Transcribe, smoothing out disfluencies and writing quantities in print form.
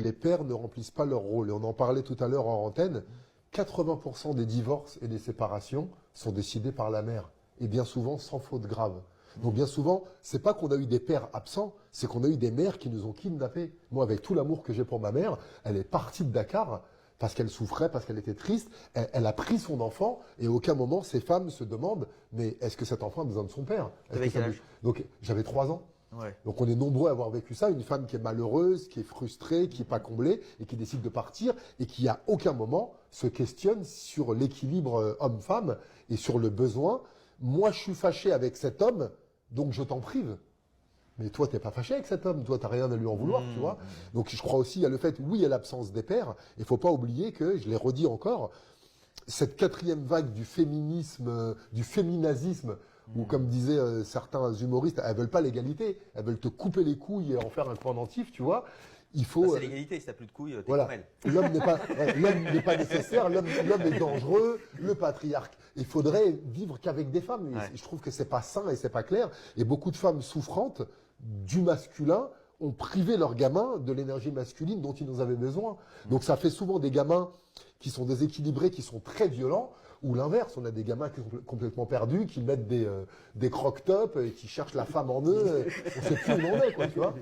les pères ne remplissent pas leur rôle. Et on en parlait tout à l'heure en antenne. 80% des divorces et des séparations sont décidés par la mère. Et bien souvent sans faute grave. Donc bien souvent, c'est pas qu'on a eu des pères absents, c'est qu'on a eu des mères qui nous ont kidnappés. Moi, avec tout l'amour que j'ai pour ma mère, elle est partie de Dakar parce qu'elle souffrait, parce qu'elle était triste. Elle a pris son enfant et à aucun moment, ces femmes se demandent, mais est-ce que cet enfant a besoin de son père? T'avais quel âge? Donc j'avais 3 ans. Ouais. Donc on est nombreux à avoir vécu ça, une femme qui est malheureuse, qui est frustrée, qui est pas comblée et qui décide de partir et qui à aucun moment se questionne sur l'équilibre homme-femme et sur le besoin. Moi, je suis fâché avec cet homme, donc je t'en prive. Mais toi, t'es pas fâché avec cet homme, toi, t'as rien à lui en vouloir, tu vois. Donc je crois aussi à le fait, oui, à l'absence des pères. Il faut pas oublier que, je l'ai redit encore, cette quatrième vague du féminisme, du féminazisme, où comme disaient certains humoristes, elles veulent pas l'égalité, elles veulent te couper les couilles et en faire un pendentif, tu vois. Il faut. C'est l'égalité, si t'as plus de couilles, t'es voilà. comme elle. L'homme n'est pas nécessaire, l'homme est dangereux, le patriarque. Il faudrait vivre qu'avec des femmes. Ouais. Et je trouve que c'est pas sain et c'est pas clair. Et beaucoup de femmes souffrantes du masculin ont privé leurs gamins de l'énergie masculine dont ils en avaient besoin. Donc ça fait souvent des gamins qui sont déséquilibrés, qui sont très violents, ou l'inverse, on a des gamins qui sont complètement perdus, qui mettent des croque-tops et qui cherchent la femme en eux, on sait plus où on en est, quoi, tu vois.